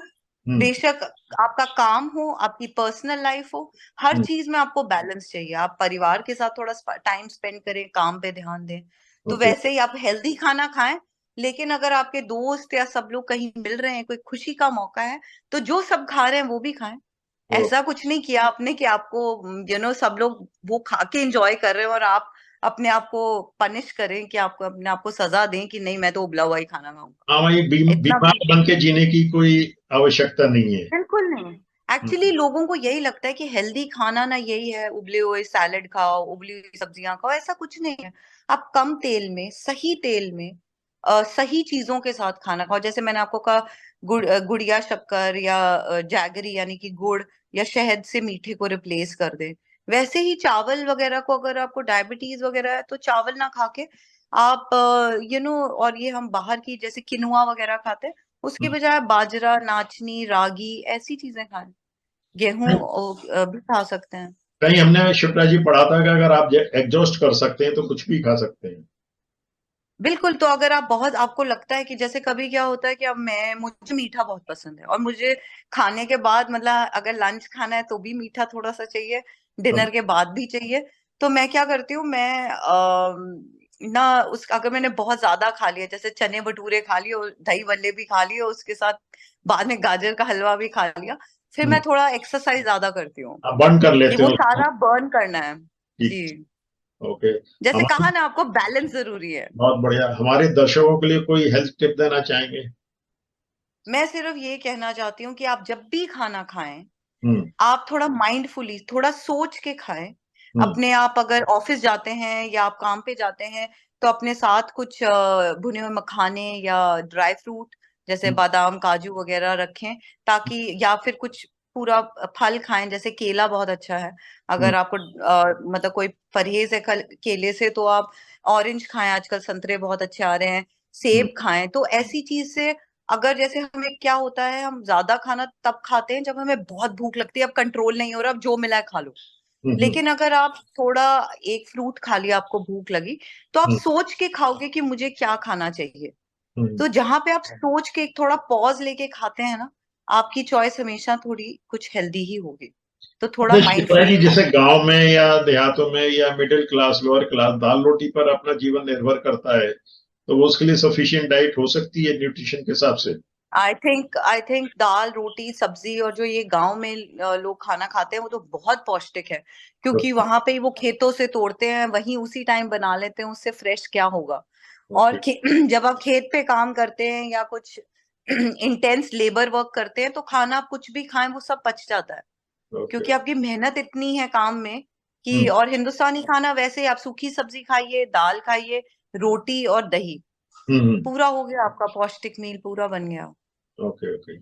Speaker 2: हम्म,
Speaker 3: बेशक आपका काम हो, आपकी पर्सनल लाइफ हो, हर
Speaker 2: हम्म।
Speaker 3: चीज में आपको बैलेंस चाहिए। आप परिवार के साथ थोड़ा टाइम स्पेंड करें, काम पे ध्यान दें। तो
Speaker 2: ओके।
Speaker 3: वैसे ही आप हेल्दी खाना खाएं, लेकिन अगर आपके दोस्त या सब लोग कहीं मिल रहे हैं, कोई खुशी का मौका है, तो जो सब खा रहे हैं वो भी खाएं।
Speaker 2: ओ,
Speaker 3: ऐसा कुछ नहीं किया आपने कि आपको सब लोग वो खा के एंजॉय कर रहे हैं और आप अपने आप को पनिश करें, कि आपको अपने आप को सजा दें कि नहीं मैं तो उबला हुआ ही खाना खाऊंगा।
Speaker 2: हाँ भाई,
Speaker 3: इतना
Speaker 2: बीमार
Speaker 3: भी
Speaker 2: बन के जीने की कोई आवश्यकता नहीं है।
Speaker 3: बिल्कुल नहीं। एक्चुअली
Speaker 2: हम्म,
Speaker 3: लोगों को यही लगता है कि हेल्दी खाना ना यही है उबले हुए सैलेड खाओ, उबली हुई सब्जियां खाओ। ऐसा कुछ नहीं है। आप कम तेल में, सही तेल में, सही चीजों के साथ खाना खाओ। जैसे मैंने आपको कहा, गुड़ या शक्कर या जैगरी यानी कि गुड़ या शहद से मीठे को रिप्लेस कर दे। वैसे ही चावल वगैरह को, अगर आपको डायबिटीज वगैरह है तो चावल ना खा के आप और ये हम बाहर की जैसे किनुआ वगैरह खाते हैं, उसके
Speaker 2: हम्म।
Speaker 3: बजाय बाजरा, नाचनी, रागी ऐसी चीजें खाएं। गेहूं भी खा सकते हैं।
Speaker 2: कहीं हमने शुक्ला जी पढ़ा था कि अगर आप एग्जॉस्ट कर सकते हैं तो कुछ भी खा सकते हैं।
Speaker 3: बिल्कुल। तो अगर आप बहुत, आपको लगता है कि जैसे कभी क्या होता है कि अब मुझे मीठा बहुत पसंद है और मुझे खाने के बाद, मतलब अगर लंच खाना है तो भी मीठा थोड़ा सा चाहिए,
Speaker 2: हाँ,
Speaker 3: डिनर के बाद भी चाहिए। तो मैं क्या करती हूँ, मैं ना उस अगर मैंने बहुत ज्यादा खा लिया, जैसे चने भटूरे खा लिए और दही भल्ले भी खा लिए, उसके साथ बाद में गाजर का हलवा भी खा लिया, फिर मैं थोड़ा एक्सरसाइज ज्यादा करती हूँ
Speaker 2: आप बर्न कर
Speaker 3: कि
Speaker 2: लेते
Speaker 3: वो
Speaker 2: हो उसको।
Speaker 3: सारा बर्न करना है।
Speaker 2: ठीक।
Speaker 3: जी।
Speaker 2: ओके।
Speaker 3: जैसे
Speaker 2: हमारे
Speaker 3: कहा ना, आपको बैलेंस जरूरी है।
Speaker 2: बहुत बढ़िया, हमारे दर्शकों के लिए कोई हेल्थ टिप देना चाहेंगे?
Speaker 3: मैं सिर्फ ये कहना चाहती हूँ कि आप जब भी खाना खाएं,
Speaker 2: हम्म,
Speaker 3: आप थोड़ा माइंडफुली, थोड़ा सोच के खाएं।
Speaker 2: हम्म,
Speaker 3: अपने आप अगर ऑफिस जाते हैं या आप काम पे जाते हैं तो अपने साथ कुछ भुने हुए मखाने या ड्राई फ्रूट जैसे
Speaker 2: हम्म,
Speaker 3: बादाम, काजू वगैरह रखें, ताकि, या फिर कुछ पूरा फल खाएं, जैसे केला बहुत अच्छा है।
Speaker 2: हम्म,
Speaker 3: अगर आपको मतलब कोई परहेज है केले से, तो आप ऑरेंज खाएं, आजकल संतरे बहुत अच्छे आ रहे हैं,
Speaker 2: हम्म,
Speaker 3: सेब खाएं। तो ऐसी चीज से, अगर जैसे हमें क्या होता है, हम ज्यादा खाना तब खाते हैं जब हमें बहुत भूख लगती है, अब कंट्रोल नहीं हो रहा, अब जो मिला है खा लो।
Speaker 2: हम्म,
Speaker 3: लेकिन अगर आप थोड़ा, एक फ्रूट खा लिया, आपको भूख लगी, तो आप
Speaker 2: हम्म,
Speaker 3: सोच के खाओगे कि मुझे क्या खाना चाहिए।
Speaker 2: हम्म।
Speaker 3: तो जहां पे आप सोच के एक थोड़ा पॉज लेके खाते हैं ना, आपकी चॉइस हमेशा थोड़ी कुछ हेल्दी ही होगी। तो थोड़ा
Speaker 2: अच्छा शिप्रा जी,
Speaker 3: माइंडफुली
Speaker 2: जैसे
Speaker 3: खाएं।
Speaker 2: गांव में या देहातों में या मिडिल क्लास लोअर क्लास दाल रोटी पर अपना जीवन निर्भर करता है, तो वो उसके लिए सफिशिएंट डाइट हो सकती है न्यूट्रिशन के हिसाब से?
Speaker 3: आई थिंक दाल, रोटी, सब्जी और जो ये गांव में लोग खाना खाते हैं वो तो बहुत पौष्टिक है, क्योंकि वहां पे ही वो खेतों से तोड़ते हैं, वहीं उसी टाइम बना लेते हैं, उससे फ्रेश क्या होगा। और
Speaker 2: ओके।
Speaker 3: जब आप खेत पे काम करते हैं या कुछ इंटेंस लेबर वर्क करते हैं, तो खाना आप कुछ भी खाएं वो सब पच जाता है,
Speaker 2: ओके।
Speaker 3: क्योंकि आपकी मेहनत इतनी है काम में कि।
Speaker 2: हम्म,
Speaker 3: और हिंदुस्तानी खाना वैसे ही, आप सूखी सब्जी खाइए, दाल खाइए, रोटी और दही,
Speaker 2: हम्म।
Speaker 3: पूरा हो गया आपका पौष्टिक मील, पूरा बन गया।
Speaker 2: Okay, okay.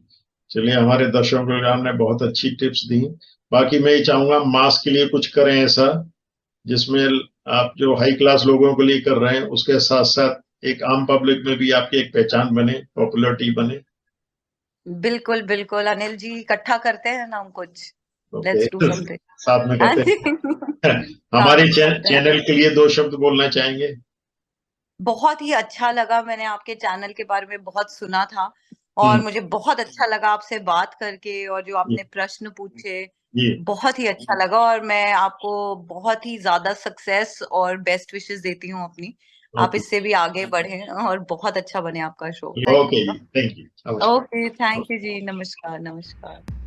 Speaker 2: चलिए, हमारे दर्शकों को आपने बहुत अच्छी टिप्स दी। बाकी मैं ये चाहूंगा मास के लिए कुछ करें ऐसा जिसमें आप जो हाई क्लास लोगों के लिए कर रहे हैं उसके साथ साथ एक आम पब्लिक में भी आपकी एक पहचान बने, पॉपुलरिटी बने।
Speaker 3: बिल्कुल बिल्कुल अनिल जी, इकट्ठा करते हैं ना हम कुछ।
Speaker 2: ओके।
Speaker 3: Let's do something.
Speaker 2: साथ में
Speaker 3: हाँ
Speaker 2: करते
Speaker 3: जी।
Speaker 2: हैं।
Speaker 3: साथ
Speaker 2: हमारे
Speaker 3: में करते हैं।
Speaker 2: चैनल के लिए दो शब्द बोलना चाहेंगे?
Speaker 3: बहुत ही अच्छा लगा, मैंने आपके चैनल के बारे में बहुत सुना था और
Speaker 2: हम्म,
Speaker 3: मुझे बहुत अच्छा लगा आपसे बात करके, और जो आपने प्रश्न पूछे
Speaker 2: जी
Speaker 3: बहुत ही अच्छा लगा और मैं आपको बहुत ही ज्यादा सक्सेस और बेस्ट विशेस देती हूँ अपनी। आप
Speaker 2: ओके
Speaker 3: इससे भी आगे बढ़े और बहुत अच्छा बने आपका शो।
Speaker 2: ओके जी, थैंक यू, नमस्कार।
Speaker 3: ओके, थैंक यू जी, नमस्कार नमस्कार।